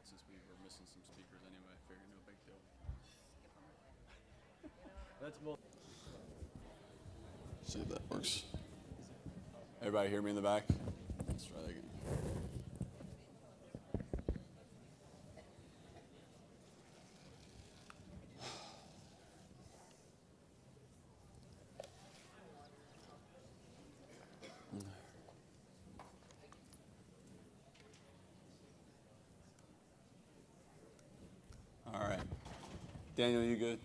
since we were missing some speakers anyway. I figured no big deal. See if that works. Everybody hear me in the back? Let's try that again. All right. Daniel, you good?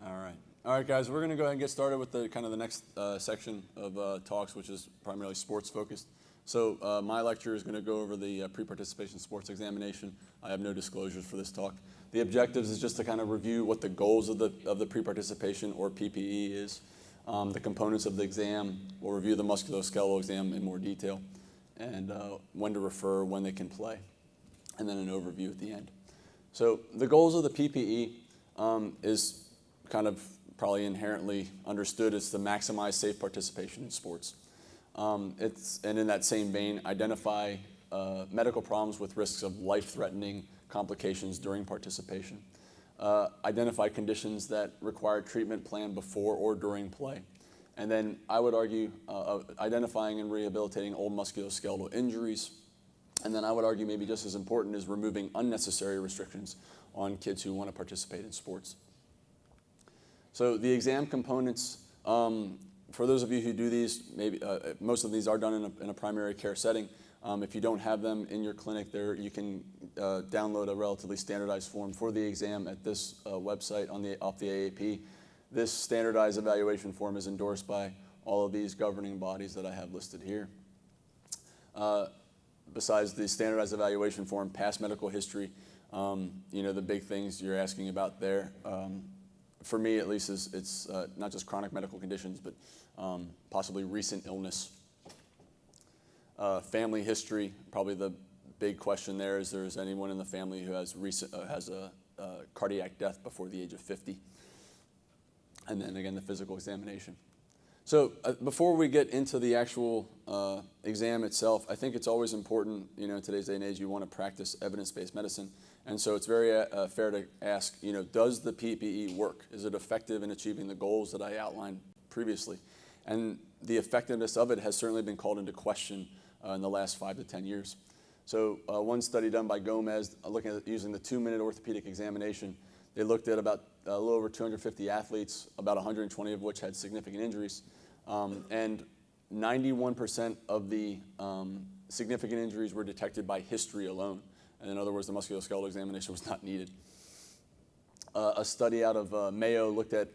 All right. All right, guys, we're going to go ahead and get started with the next section of talks, which is primarily sports focused. So my lecture is going to go over the pre-participation sports examination. I have no disclosures for this talk. The objectives is just to kind of review what the goals of the pre-participation or PPE is, the components of the exam. We'll review the musculoskeletal exam in more detail, and when to refer, when they can play, and then an overview at the end. So the goals of the PPE is kind of probably inherently understood. It's to maximize safe participation in sports. And in that same vein, identify medical problems with risks of life-threatening complications during participation. Identify conditions that require treatment plan before or during play. And then I would argue identifying and rehabilitating old musculoskeletal injuries. And then I would argue maybe just as important is removing unnecessary restrictions on kids who want to participate in sports. So the exam components, for those of you who do these, maybe most of these are done in a primary care setting. If you don't have them in your clinic, you can download a relatively standardized form for the exam at this website off the AAP. This standardized evaluation form is endorsed by all of these governing bodies that I have listed here. Besides the standardized evaluation form, past medical history, the big things you're asking about there, for me at least, it's not just chronic medical conditions, but possibly recent illness. Family history, probably the big question there is there's anyone in the family who has a cardiac death before the age of 50. And then again, the physical examination. So before we get into the actual exam itself, I think it's always important, in today's day and age, you want to practice evidence-based medicine. And so it's very fair to ask, does the PPE work? Is it effective in achieving the goals that I outlined previously? And the effectiveness of it has certainly been called into question in the last 5 to 10 years. So one study done by Gomez, looking at using the 2-minute orthopedic examination, they looked at about a little over 250 athletes, about 120 of which had significant injuries. And 91% of the significant injuries were detected by history alone. And in other words, the musculoskeletal examination was not needed. A study out of Mayo looked at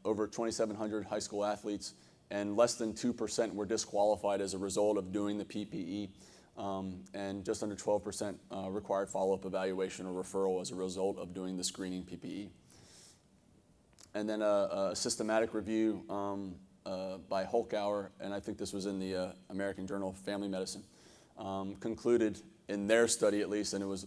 over 2,700 high school athletes, and less than 2% were disqualified as a result of doing the PPE, and just under 12% required follow-up evaluation or referral as a result of doing the screening PPE. And then a systematic review by Holkauer, and I think this was in the American Journal of Family Medicine, concluded in their study at least, and it was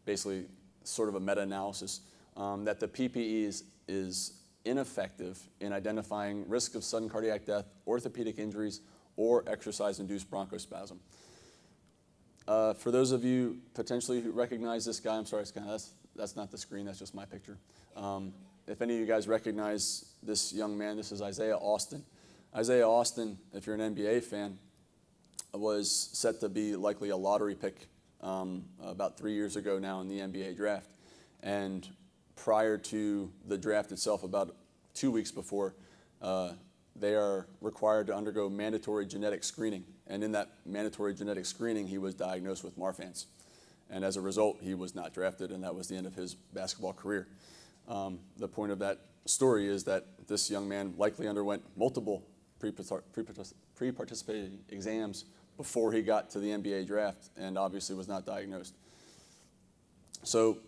basically sort of a meta-analysis, that the PPE is ineffective in identifying risk of sudden cardiac death, orthopedic injuries, or exercise-induced bronchospasm. For those of you potentially who recognize this guy, I'm sorry, that's not the screen, that's just my picture. If any of you guys recognize this young man, this is Isaiah Austin. Isaiah Austin, if you're an NBA fan, was set to be likely a lottery pick about 3 years ago now in the NBA draft. And prior to the draft itself, about 2 weeks before, they are required to undergo mandatory genetic screening. And in that mandatory genetic screening, he was diagnosed with Marfan's. And as a result, he was not drafted, and that was the end of his basketball career. The point of that story is that this young man likely underwent multiple pre-participating exams before he got to the NBA draft, and obviously was not diagnosed. So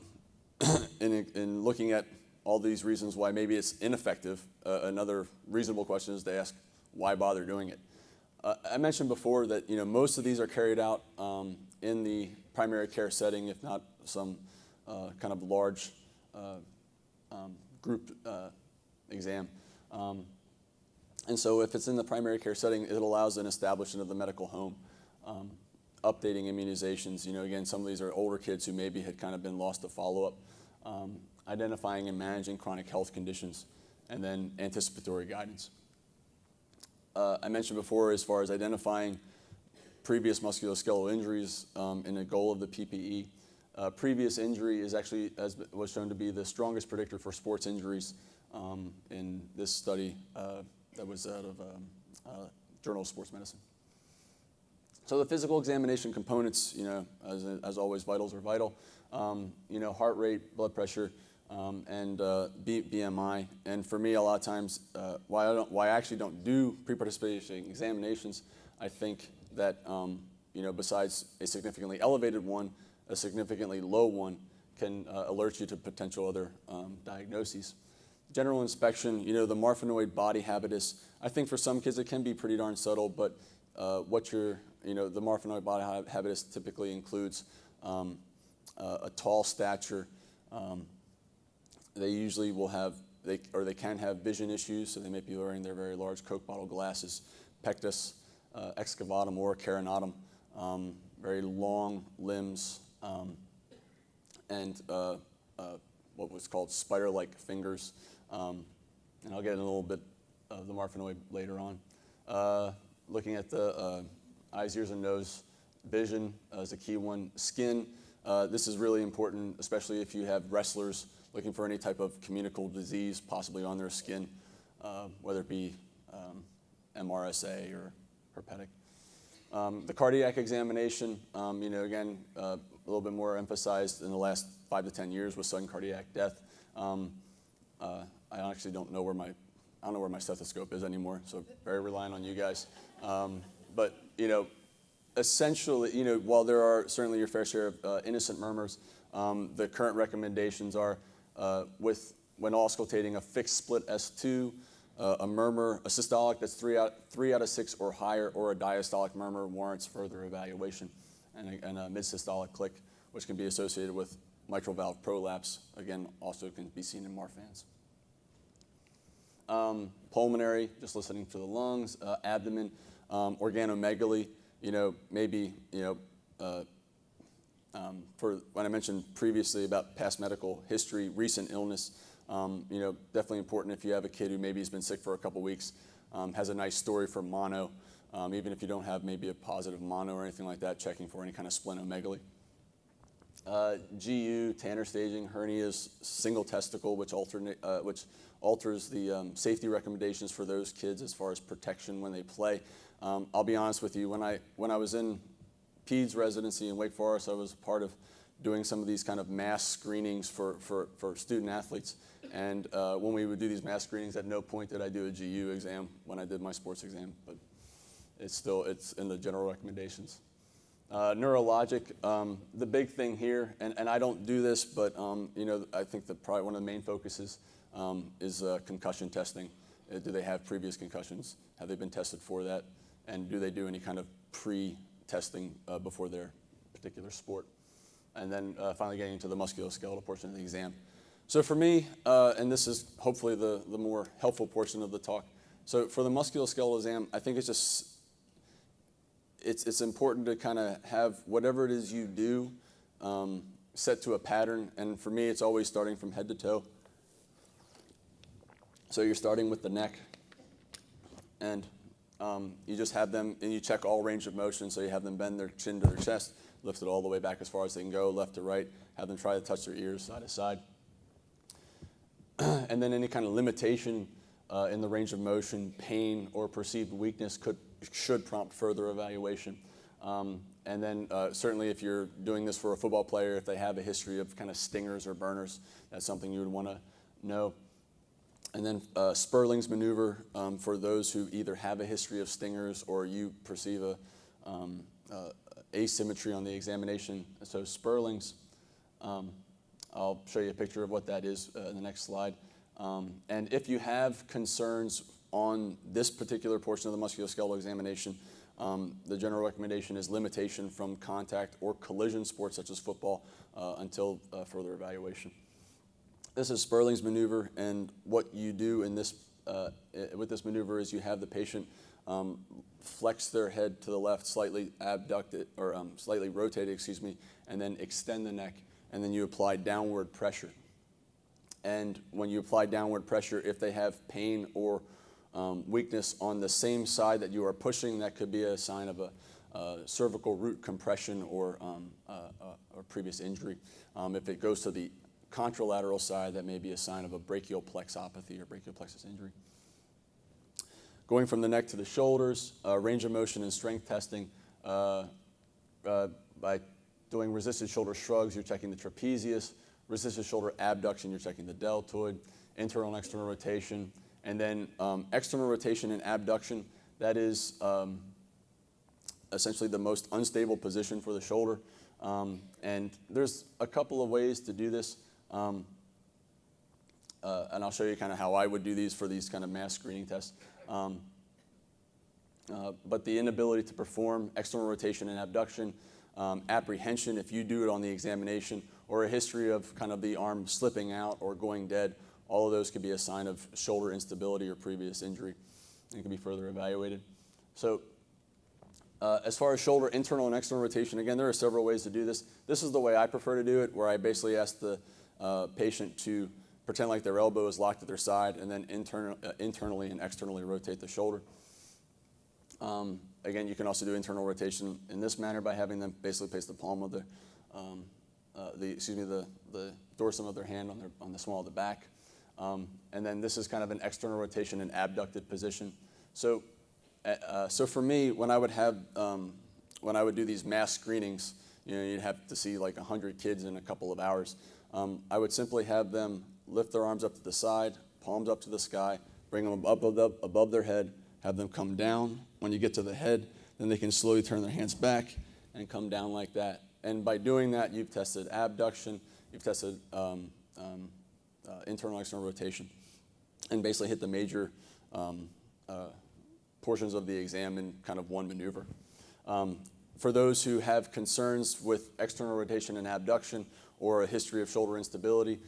in looking at all these reasons why maybe it's ineffective, another reasonable question is to ask, why bother doing it? I mentioned before that most of these are carried out in the primary care setting, if not some kind of large group exam. And so if it's in the primary care setting, it allows an establishment of the medical home. updating immunizations. Again, some of these are older kids who maybe had kind of been lost to follow-up. Identifying and managing chronic health conditions, and then anticipatory guidance. I mentioned before, as far as identifying previous musculoskeletal injuries in a goal of the PPE, previous injury is actually, was shown to be the strongest predictor for sports injuries in this study that was out of Journal of Sports Medicine. So the physical examination components, as always, vitals are vital. Heart rate, blood pressure, and BMI. And for me, a lot of times, why I actually don't do pre-participation examinations, I think that besides a significantly elevated one, a significantly low one can alert you to potential other diagnoses. General inspection, the Marfanoid body habitus. I think for some kids it can be pretty darn subtle, but the Marfanoid body habitus typically includes a tall stature. They usually will have, they can have vision issues, so they may be wearing their very large Coke bottle glasses. Pectus, excavatum or carinatum, very long limbs, and what was called spider-like fingers. And I'll get in a little bit of the Marfanoid later on. Looking at the eyes, ears, and nose, vision is a key one. Skin, this is really important, especially if you have wrestlers looking for any type of communicable disease possibly on their skin, whether it be MRSA or herpetic. The cardiac examination, again, a little bit more emphasized in the last 5 to 10 years with sudden cardiac death. I actually don't know where my stethoscope is anymore, so very reliant on you guys. But essentially, while there are certainly your fair share of innocent murmurs, the current recommendations are when auscultating a fixed split S2, a murmur, a systolic that's 3 out of 6 or higher, or a diastolic murmur warrants further evaluation, and a mid-systolic click, which can be associated with mitral valve prolapse, again, also can be seen in Marfan's. Pulmonary, just listening to the lungs, abdomen, organomegaly, maybe, for when I mentioned previously about past medical history, recent illness, definitely important if you have a kid who maybe has been sick for a couple weeks, has a nice story for mono, even if you don't have maybe a positive mono or anything like that, checking for any kind of splenomegaly. GU, Tanner staging, hernias, single testicle, which alters the safety recommendations for those kids as far as protection when they play. I'll be honest with you, when I was in PEDS residency in Wake Forest, I was part of doing some of these kind of mass screenings for student athletes. And when we would do these mass screenings, at no point did I do a GU exam when I did my sports exam, but it's in the general recommendations. Neurologic, the big thing here, and I don't do this, but I think that probably one of the main focuses is concussion testing. Do they have previous concussions? Have they been tested for that? And do they do any kind of pre-testing before their particular sport? And then finally getting into the musculoskeletal portion of the exam. So for me, and this is hopefully the more helpful portion of the talk, so for the musculoskeletal exam, I think it's important to kind of have whatever it is you do set to a pattern, and for me, it's always starting from head to toe. So you're starting with the neck, and you just have them, and you check all range of motion, so you have them bend their chin to their chest, lift it all the way back as far as they can go, left to right, have them try to touch their ears side to side. And then any kind of limitation in the range of motion, pain, or perceived weakness should prompt further evaluation. And then certainly if you're doing this for a football player, if they have a history of kind of stingers or burners, that's something you would want to know. And then Sperling's maneuver for those who either have a history of stingers or you perceive a asymmetry on the examination. So Sperling's, I'll show you a picture of what that is in the next slide. And if you have concerns on this particular portion of the musculoskeletal examination, the general recommendation is limitation from contact or collision sports such as football until further evaluation. This is Sperling's maneuver, and what you do in this with this maneuver is you have the patient flex their head to the left, slightly abduct it, or slightly rotate it, excuse me, and then extend the neck, and then you apply downward pressure. And when you apply downward pressure, if they have pain or weakness on the same side that you are pushing, that could be a sign of a cervical root compression or previous injury. If it goes to the contralateral side, that may be a sign of a brachial plexopathy or brachial plexus injury. Going from the neck to the shoulders, range of motion and strength testing. By doing resisted shoulder shrugs, you're checking the trapezius. Resisted shoulder abduction, you're checking the deltoid. Internal and external rotation. And then external rotation and abduction, that is essentially the most unstable position for the shoulder. And there's a couple of ways to do this. And I'll show you kind of how I would do these for these kind of mass screening tests. But the inability to perform external rotation and abduction, apprehension if you do it on the examination, or a history of kind of the arm slipping out or going dead, all of those could be a sign of shoulder instability or previous injury and can be further evaluated. So as far as shoulder internal and external rotation, again, there are several ways to do this. This is the way I prefer to do it, where I basically ask the patient to pretend like their elbow is locked at their side and then internally and externally rotate the shoulder. Again, you can also do internal rotation in this manner by having them basically place the palm of the dorsum of their hand on the small of the back. And then this is kind of an external rotation in abducted position. So for me, when I would do these mass screenings, you'd have to see like 100 kids in a couple of hours. I would simply have them lift their arms up to the side, palms up to the sky, bring them up above their head, have them come down. When you get to the head, then they can slowly turn their hands back and come down like that. And by doing that, you've tested abduction, you've tested internal and external rotation, and basically hit the major portions of the exam in kind of one maneuver. For those who have concerns with external rotation and abduction or a history of shoulder instability,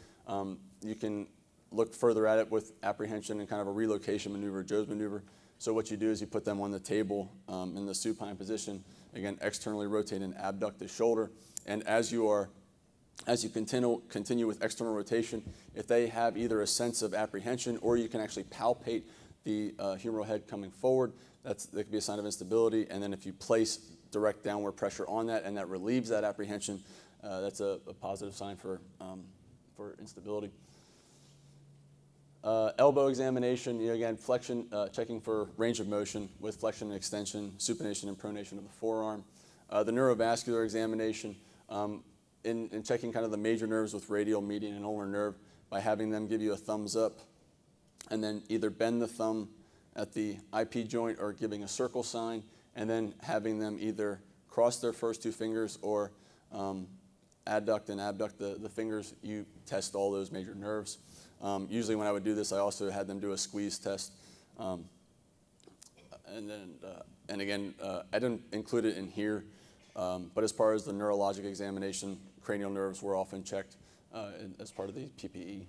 you can look further at it with apprehension and kind of a relocation maneuver, Joe's maneuver. So what you do is you put them on the table in the supine position, again, externally rotate and abduct the shoulder. And as you continue with external rotation, if they have either a sense of apprehension or you can actually palpate the humeral head coming forward, that could be a sign of instability. And then if you place direct downward pressure on that and that relieves that apprehension, that's a positive sign for instability. Elbow examination, again, flexion, checking for range of motion with flexion and extension, supination and pronation of the forearm. The neurovascular examination, in checking kind of the major nerves with radial, median, and ulnar nerve by having them give you a thumbs up and then either bend the thumb at the IP joint or giving a circle sign, and then having them either cross their first two fingers or adduct and abduct the fingers. You test all those major nerves. Usually when I would do this, I also had them do a squeeze test. And again, I didn't include it in here, but as far as the neurologic examination, cranial nerves were often checked as part of the PPE.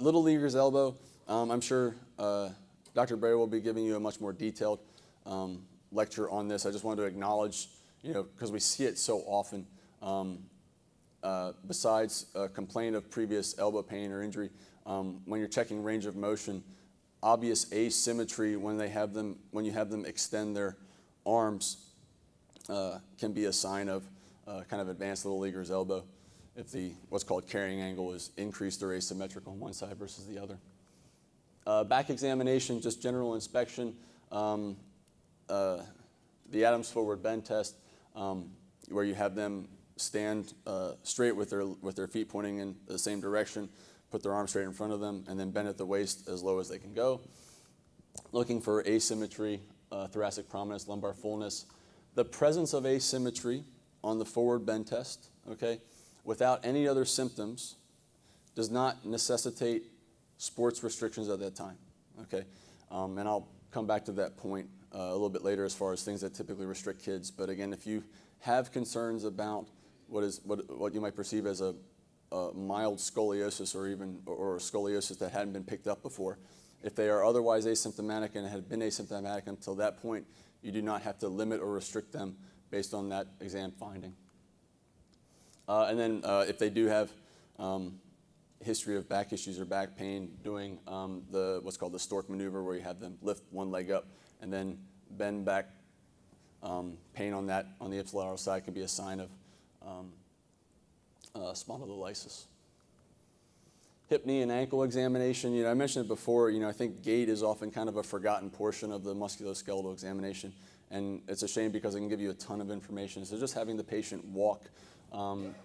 Little leaguer's elbow, I'm sure Dr. Bray will be giving you a much more detailed lecture on this. I just wanted to acknowledge, because we see it so often, besides a complaint of previous elbow pain or injury, when you're checking range of motion, obvious asymmetry when you have them extend their arms can be a sign of kind of advanced little leaguer's elbow if what's called carrying angle is increased or asymmetrical on one side versus the other. Back examination, just general inspection. The Adams forward bend test, where you have them stand straight with their feet pointing in the same direction, put their arms straight in front of them, and then bend at the waist as low as they can go. Looking for asymmetry, thoracic prominence, lumbar fullness. The presence of asymmetry on the forward bend test, okay, without any other symptoms, does not necessitate sports restrictions at that time, okay? And I'll come back to that point a little bit later as far as things that typically restrict kids. But again, if you have concerns about what you might perceive as a mild scoliosis or scoliosis that hadn't been picked up before, If they are otherwise asymptomatic and have been asymptomatic until that point, you do not have to limit or restrict them based on that exam finding. And then if they do have history of back issues or back pain, doing what's called the stork maneuver, where you have them lift one leg up and then bend back. Pain on the ipsilateral side can be a sign of spondylolysis. Hip, knee, and ankle examination. I mentioned it before. I think gait is often kind of a forgotten portion of the musculoskeletal examination, and it's a shame because it can give you a ton of information. So just having the patient walk,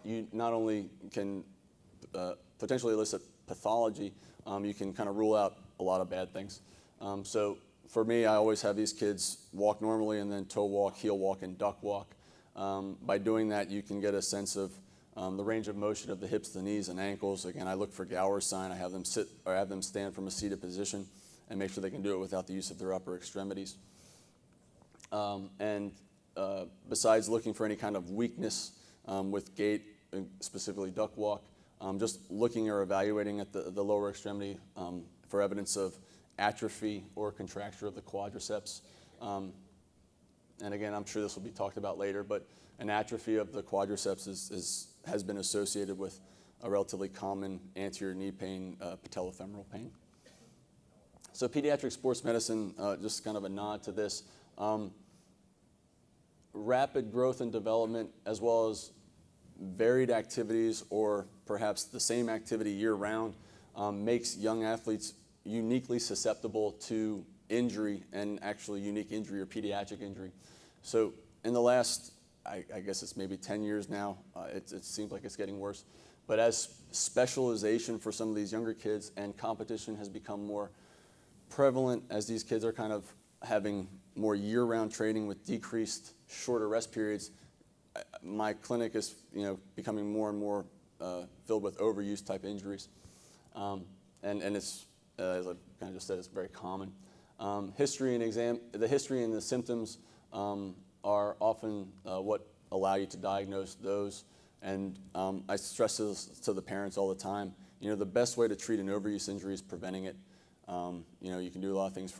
you not only can potentially elicit pathology, you can kind of rule out a lot of bad things. So for me, I always have these kids walk normally and then toe walk, heel walk, and duck walk. By doing that, you can get a sense of the range of motion of the hips, the knees, and ankles. Again, I look for Gower's sign. I have them sit or have them stand from a seated position and make sure they can do it without the use of their upper extremities. Besides looking for any kind of weakness with gait, specifically duck walk, just looking or evaluating at the lower extremity for evidence of atrophy or contracture of the quadriceps. And again, I'm sure this will be talked about later, but an atrophy of the quadriceps has been associated with a relatively common anterior knee pain, patellofemoral pain. So pediatric sports medicine, just kind of a nod to this. Rapid growth and development, as well as varied activities or perhaps the same activity year-round, makes young athletes uniquely susceptible to injury, and actually unique injury or pediatric injury. So in the last, I guess it's maybe 10 years now, it seems like it's getting worse, but as specialization for some of these younger kids and competition has become more prevalent, as these kids are kind of having more year-round training with decreased shorter rest periods, my clinic is becoming more and more filled with overuse type injuries. And it's, as I kind of just said, it's very common. The history and the symptoms are often what allow you to diagnose those. And I stress this to the parents all the time. The best way to treat an overuse injury is preventing it. You can do a lot of things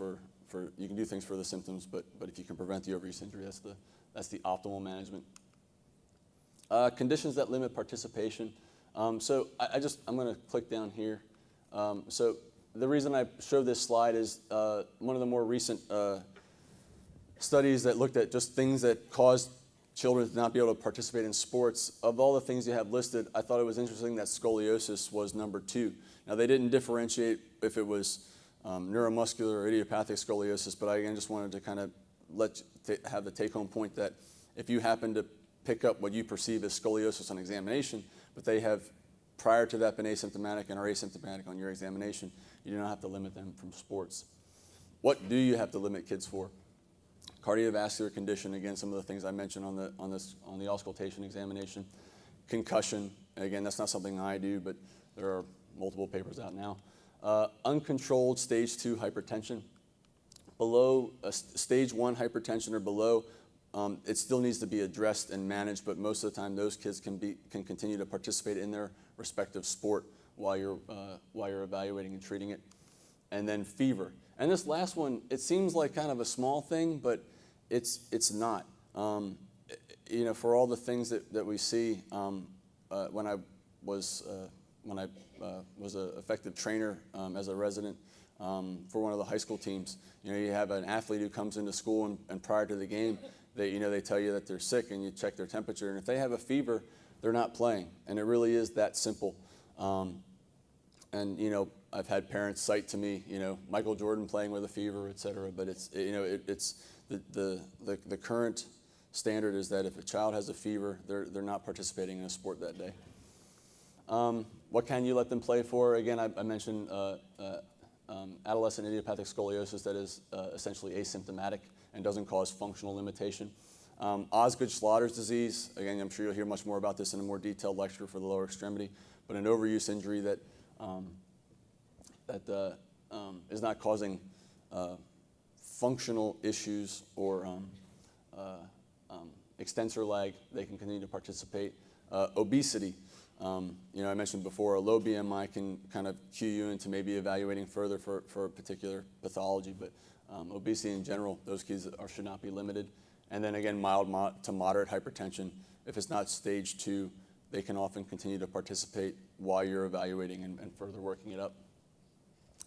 you can do things for the symptoms, but if you can prevent the overuse injury, that's the optimal management. Conditions that limit participation. So I'm going to click down here. So the reason I show this slide is one of the more recent studies that looked at just things that caused children to not be able to participate in sports. Of all the things you have listed, I thought it was interesting that scoliosis was number 2. Now, they didn't differentiate if it was neuromuscular or idiopathic scoliosis, but I again just wanted to kind of have the take-home point that if you happen to pick up what you perceive as scoliosis on examination, but they have prior to that been asymptomatic and are asymptomatic on your examination, you do not have to limit them from sports. What do you have to limit kids for? Cardiovascular condition, again, some of the things I mentioned on the auscultation examination. Concussion, again, that's not something I do, but there are multiple papers out now. Uncontrolled stage 2 hypertension. Below stage 1 hypertension or below, it still needs to be addressed and managed, but most of the time those kids can continue to participate in their respective sport while you're evaluating and treating it. And then fever. And this last one, it seems like kind of a small thing, but it's not. For all the things that we see, when I was an effective trainer as a resident for one of the high school teams, you have an athlete who comes into school and prior to the game, they tell you that they're sick and you check their temperature, and if they have a fever, they're not playing, and it really is that simple. I've had parents cite to me, Michael Jordan playing with a fever, et cetera, but it's the current standard is that if a child has a fever, they're not participating in a sport that day. What can you let them play for? Again, I mentioned adolescent idiopathic scoliosis that is essentially asymptomatic and doesn't cause functional limitation. Osgood-Schlatters disease, again, I'm sure you'll hear much more about this in a more detailed lecture for the lower extremity, but an overuse injury that is not causing functional issues or extensor lag, they can continue to participate. Obesity, You know, I mentioned before, a low BMI can kind of cue you into maybe evaluating further for a particular pathology, but obesity in general, those kids should not be limited. And then again, mild to moderate hypertension, if it's not stage 2, they can often continue to participate while you're evaluating and further working it up.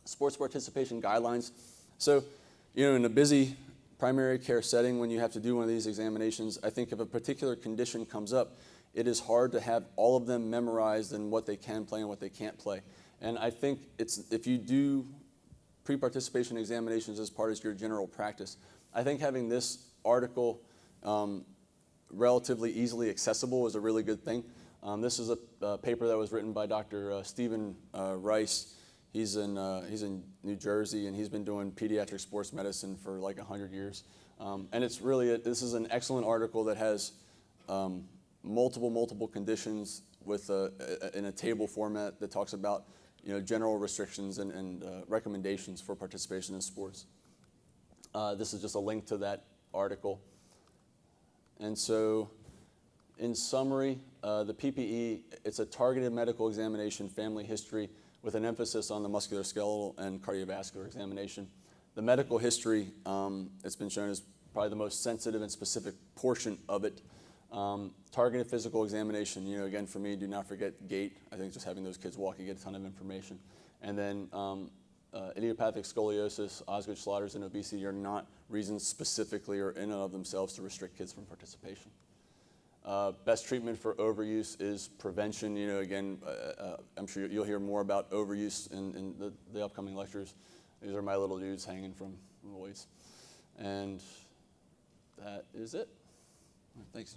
Sports participation guidelines. So, you know, in a busy primary care setting, when you have to do one of these examinations, I think if a particular condition comes up, it is hard to have all of them memorized and what they can play and what they can't play. And I think if you do pre-participation examinations as part of your general practice, I think having this article relatively easily accessible is a really good thing. This is a paper that was written by Dr. Stephen Rice. He's in New Jersey, and he's been doing pediatric sports medicine for like 100 years. And it's really, this is an excellent article that has multiple conditions with in a table format that talks about, you know, general restrictions and recommendations for participation in sports. This is just a link to that article. And so, in summary, the PPE, it's a targeted medical examination, family history, with an emphasis on the musculoskeletal and cardiovascular examination. The medical history, it's been shown, is probably the most sensitive and specific portion of it. Targeted physical examination, you know, again, for me, do not forget gait. I think just having those kids walk, you get a ton of information. And then idiopathic scoliosis, Osgood-Schlatter's, and obesity are not reasons specifically or in and of themselves to restrict kids from participation. Best treatment for overuse is prevention. You know, again, I'm sure you'll hear more about overuse in the upcoming lectures. These are my little dudes hanging from the weights. And that is it. Thanks.